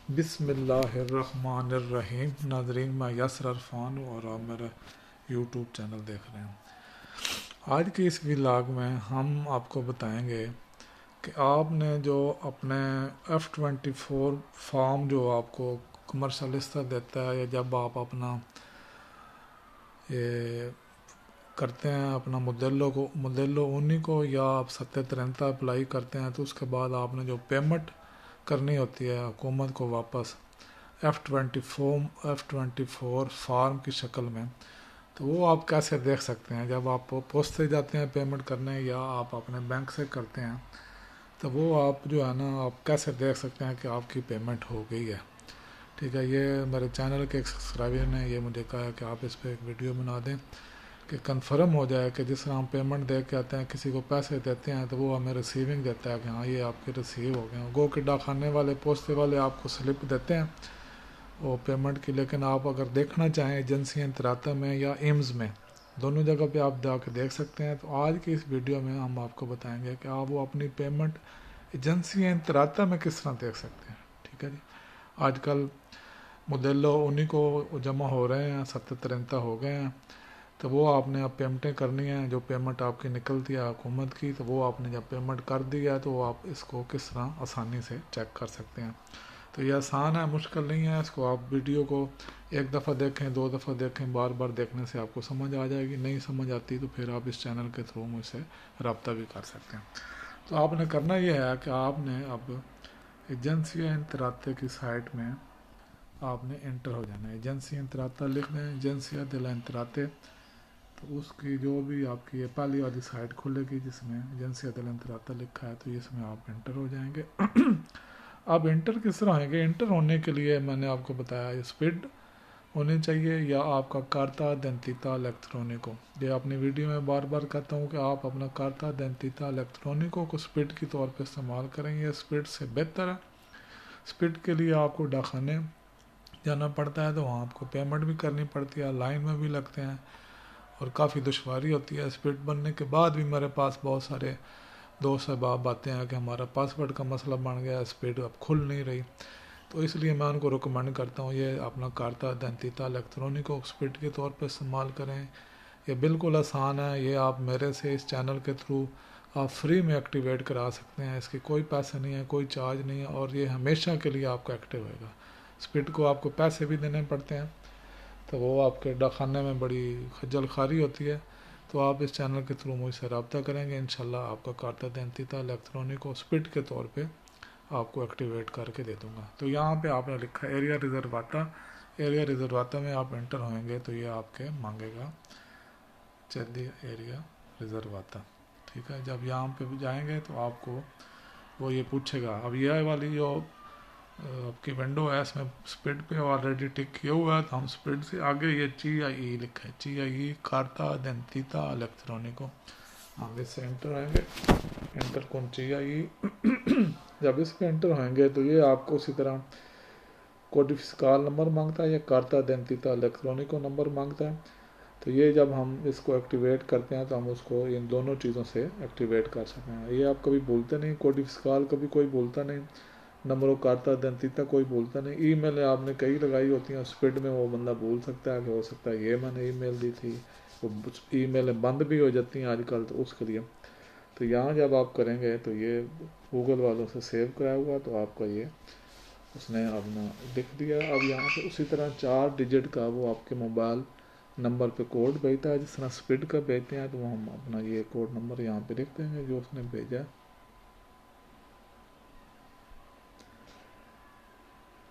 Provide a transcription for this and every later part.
बिस्मिल्लाहिर्रहमानिर्रहीम। नाजरीन, मैं यासर अरफान हूँ और आप मेरा यूट्यूब चैनल देख रहे हैं। आज के इस व्लॉग में हम आपको बताएंगे कि आपने जो अपने F24 फॉर्म जो आपको कमर्शलिस्ता देता है, या जब आप अपना ये करते हैं अपना मुदेलो उन्हीं को, या आप सत्य तरंता अप्लाई करते हैं, तो उसके बाद आपने जो पेमेंट करनी होती है हुकूमत को वापस F24 फार्म की शक्ल में, तो वो आप कैसे देख सकते हैं। जब आप पोस्ट से जाते हैं पेमेंट करने या आप अपने बैंक से करते हैं, तो वो आप जो है ना, आप कैसे देख सकते हैं कि आपकी पेमेंट हो गई है। ठीक है, ये मेरे चैनल के एक सब्सक्राइबर ने ये मुझे कहा है कि आप इस पर एक वीडियो बना दें कि कंफर्म हो जाए कि जिस तरह हम पेमेंट दे के आते हैं, किसी को पैसे देते हैं, तो वो हमें रिसीविंग देता है कि हाँ ये आपके रिसीव हो गए। गो के डाकखाने वाले, पोस्टे वाले आपको स्लिप देते हैं वो पेमेंट की, लेकिन आप अगर देखना चाहें एजेंसी इंतराता में या एम्स में, दोनों जगह पे आप जाके देख सकते हैं। तो आज की इस वीडियो में हम आपको बताएंगे कि आप वो अपनी पेमेंट एजेंसी इंतराता में किस तरह देख सकते हैं। ठीक है जी, आजकल मुदेलो उन्हीं को जमा हो रहे हैं, 70 हो गए हैं, तो वो आपने अब पेमेंटें करनी है। जो पेमेंट आपकी निकलती है हुकूमत की, तो वो आपने जब पेमेंट कर दी है, तो आप इसको किस तरह आसानी से चेक कर सकते हैं। तो ये आसान है, मुश्किल नहीं है। इसको आप वीडियो को एक दफ़ा देखें, दो दफ़ा देखें, बार बार देखने से आपको समझ आ जाएगी। नहीं समझ आती तो फिर आप इस चैनल के थ्रू मुझसे रब्ता भी कर सकते हैं। तो आपने करना यह है कि आपने अब एजेंसी इंतराते की साइट में आपने इंटर हो जाना है। एजेंसी इंतराता लिख दें, एजेंसिया दिल इंतराते, तो उसकी जो भी आपकी ये पहली वाली साइट खुलेगी जिसमें एजेंसी दिल इंतराता लिखा है, तो इसमें आप इंटर हो जाएंगे। अब इंटर किस तरह होंगे? इंटर होने के लिए मैंने आपको बताया स्पीड होनी चाहिए, या आपका कार्ता दंतिता इलेक्ट्रॉनिको। ये अपनी वीडियो में बार बार कहता हूँ कि आप अपना कार्ता दंतिता इलेक्ट्रॉनिको को स्पीड के तौर पे इस्तेमाल करें, ये स्पीड से बेहतर है। स्पीड के लिए आपको डाकखाने जाना पड़ता है, तो वहाँ आपको पेमेंट भी करनी पड़ती है, लाइन में भी लगते हैं और काफ़ी दुश्वारी होती है। स्पीड बनने के बाद भी मेरे पास बहुत सारे दोस्त अहबाब आते हैं कि हमारा पासवर्ड का मसला बन गया, स्पीड अब खुल नहीं रही, तो इसलिए मैं उनको रिकमेंड करता हूँ ये अपना कार्ता दंतिता इलेक्ट्रॉनिक को स्पीड के तौर पर इस्तेमाल करें। ये बिल्कुल आसान है, ये आप मेरे से इस चैनल के थ्रू आप फ्री में एक्टिवेट करा सकते हैं। इसके कोई पैसे नहीं है, कोई चार्ज नहीं है, और ये हमेशा के लिए आपका एक्टिव होएगा। स्पीड को आपको पैसे भी देने पड़ते हैं, तो वो आपके डाकखाने में बड़ी खज्जल खारी होती है। तो आप इस चैनल के थ्रू मुझसे रब्ता करेंगे, इंशाल्लाह आपका कार्ता दंतिता इलेक्ट्रॉनिक को स्पीड के तौर पे आपको एक्टिवेट करके दे दूंगा। तो यहाँ पे आपने लिखा है एरिया रिजर्वाता। एरिया रिजर्वाता में आप एंटर होंगे तो ये आपके मांगेगा चलिए एरिया रिजर्वाता। ठीक है, जब यहाँ पे भी जाएंगे तो आपको वो ये पूछेगा। अब ये वाली जो आपकी विंडो है इसमें स्पीड पे ऑलरेडी टिक किया हुआ है, तो हम स्पीड से आगे ये CIE लिखा है, CIE कार्ता दंतिता इलेक्ट्रॉनिको, हम इससे एंटर आएंगे। एंटर कौन CIE। जब इस पर एंटर होंगे तो ये आपको उसी तरह कोड फिस्काल नंबर मांगता है या कार्ता दंतिता इलेक्ट्रॉनिको नंबर मांगता है। तो ये जब हम इसको एक्टिवेट करते हैं तो हम उसको इन दोनों चीज़ों से एक्टिवेट कर सकते हैं। ये आप कभी भूलते नहीं, कोड फिस्काल कभी कोई भूलता नहीं, नंबरों कार्ता दंतिता कोई भूलता नहीं। ईमेल आपने कई लगाई होती हैं, स्पीड में वो बंदा भूल सकता है कि हो सकता है ये मैंने ईमेल दी थी, वो ईमेल बंद भी हो जाती हैं आजकल, तो उसके लिए तो यहाँ जब आप करेंगे तो ये गूगल वालों से सेव कराया हुआ, तो आपका ये उसने अपना लिख दिया। अब यहाँ पे उसी तरह 4 डिजिट का वो आपके मोबाइल नंबर पे कोड भेजता है, जिस तरह स्पीड का भेजते हैं, तो वो हम अपना ये कोड नंबर यहाँ पे लिख देंगे जो उसने भेजा है।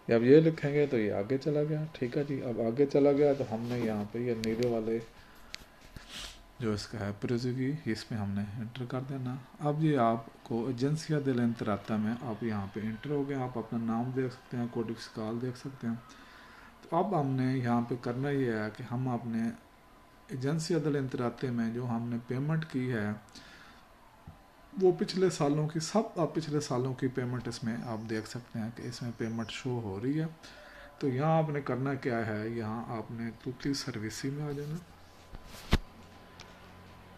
जब ये लिखेंगे तो ये आगे चला गया। ठीक है जी, अब आगे चला गया तो हमने यहाँ पे ये नीले वाले जो इसका है प्रोजुगी, इसमें हमने इंटर कर देना। अब ये आपको एजेंसिया दिल इंतराता में आप यहाँ पे इंटर हो गए, आप अपना नाम देख सकते हैं, कोड फिस्काल देख सकते हैं। तो अब हमने यहाँ पे करना ये है कि हम अपने एजेंसिया दिल इंतराते में जो हमने पेमेंट की है वो पिछले सालों की सब, आप पिछले सालों की पेमेंट इसमें आप देख सकते हैं कि इसमें पेमेंट शो हो रही है। तो यहाँ आपने करना क्या है, यहाँ आपने तूती सर्विसी में आ जाना।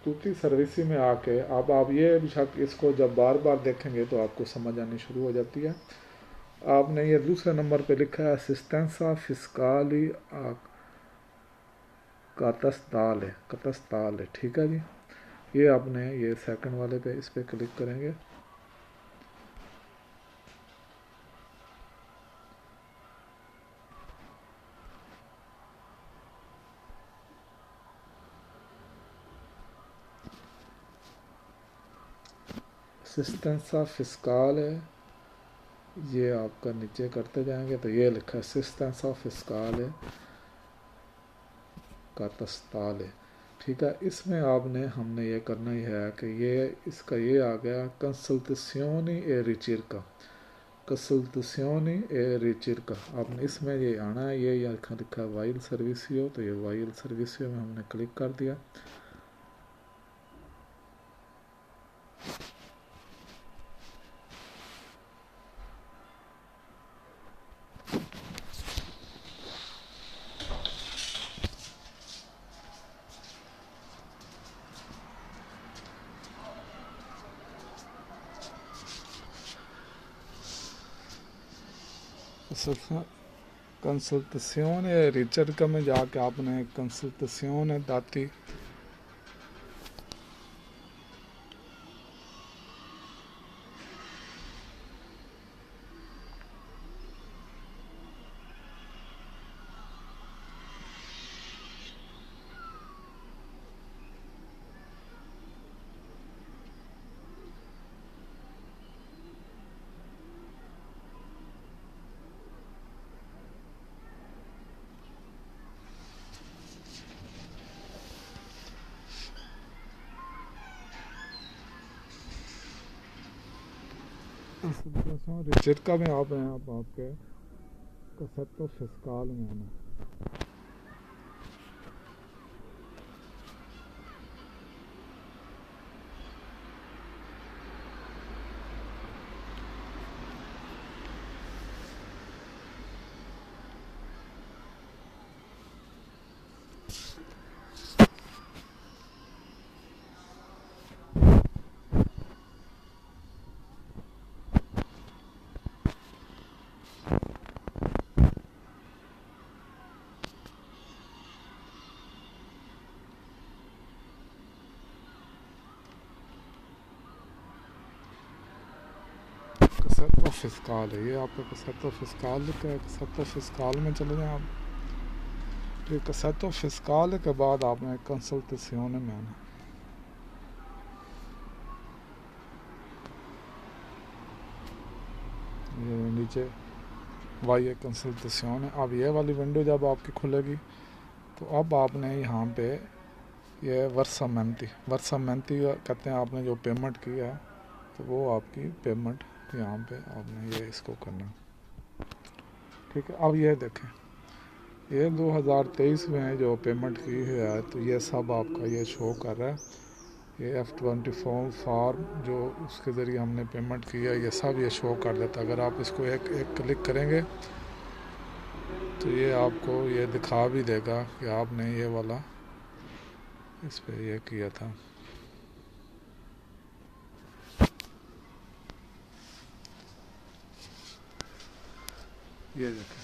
तूती सर्विसी में आके अब आप ये बेशक इसको जब बार बार देखेंगे तो आपको समझ आनी शुरू हो जाती है। आपने ये दूसरे नंबर पे लिखा है असिस्टेंसा फिस्काली कतस्ताल है, ठीक है जी। ये आपने ये सेकंड वाले पे इस पे क्लिक करेंगे। असिस्टेंसा फिस्काल है, ये आपका नीचे करते जाएंगे तो ये लिखा है असिस्टेंसा फिस्काल है कतस्ताल है, ठीक है। इसमें आपने हमने ये करना ही है कि ये इसका ये आ गया कंसल्टेशिoni e ricerca, कंसल्टेशिoni e ricerca। आपने इसमें ये आना है, ये यहाँ लिखा है वाइल सर्विसियो, तो ये वाइल सर्विसियो में हमने क्लिक कर दिया। कंसल्टेशिone e ricerca में जाके आपने कंसल्टेशिone दाती रिचर्का में आप हैं, आप आपके कसेटो फिस्काल में आना। कसेटो फिस्काल है, ये आपका कसेटो फिस्काल लिखा है, कसेटो फिस्काल में चले जाएँ आप। फिर कसेटो फिस्काल के बाद आपने कंसल्टेशिone में आना। ये नीचे वाई कंसल्टेशिone। अब ये वाली विंडो जब आपकी खुलेगी तो अब आपने यहाँ पे ये वर्सामेंटी कहते हैं, आपने जो पेमेंट किया है तो वो आपकी पेमेंट यहाँ पे आपने ये इसको करना, ठीक है। अब ये देखें, ये 2023 में जो पेमेंट की है तो ये सब आपका ये शो कर रहा है। ये F24 फॉर्म जो उसके ज़रिए हमने पेमेंट किया ये सब ये शो कर देता। अगर आप इसको एक क्लिक करेंगे तो ये आपको ये दिखा भी देगा कि आपने ये वाला इस पे ये किया था। ये देखें,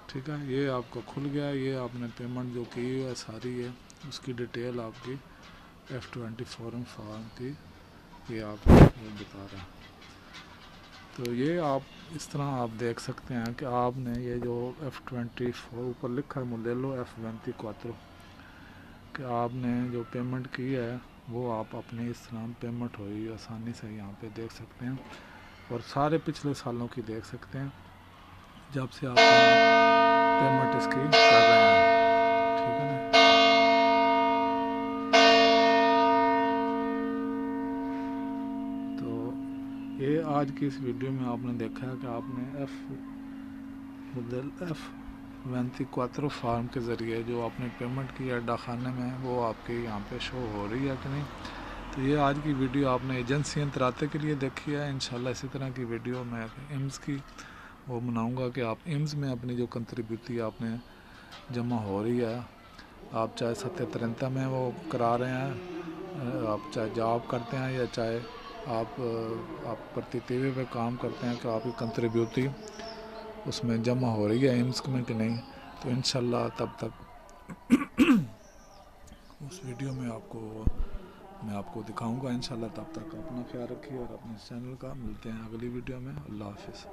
ठीक है, ये आपका खुल गया। ये आपने पेमेंट जो की है सारी है उसकी डिटेल आपकी F24 फॉर्म की ये आपको बता रहा है। तो ये आप इस तरह आप देख सकते हैं कि आपने ये जो F24 ऊपर लिखा है मोडेलो F24 कि आपने जो पेमेंट की है वो आप अपने इस तरह पेमेंट हुई आसानी से यहाँ पे देख सकते हैं, और सारे पिछले सालों की देख सकते हैं जब से आप पेमेंट इसकी कर रहे हैं, ठीक है ना। तो ये आज की इस वीडियो में आपने देखा है कि आपने F24 फार्म के ज़रिए जो आपने पेमेंट की है डाकखाने में वो आपके यहाँ पे शो हो रही है कि नहीं। तो ये आज की वीडियो आपने एजेंसी तराते के लिए देखी है। इंशाल्लाह इसी तरह की वीडियो मैं एम्स की वो बनाऊंगा कि आप एम्स में अपनी जो कंट्रीब्यूटी आपने जमा हो रही है, आप चाहे सत्य तरंता में वो करा रहे हैं, आप चाहे जॉब करते हैं या चाहे आप प्रति टीवी पे काम करते हैं कि आपकी कंट्रीब्यूटी उसमें जमा हो रही है इनकम में कि नहीं, तो इंशाल्लाह तब तक उस वीडियो में मैं आपको दिखाऊंगा इंशाल्लाह। तब तक अपना ख्याल रखिए और अपने चैनल का। मिलते हैं अगली वीडियो में। अल्लाह हाफिज़।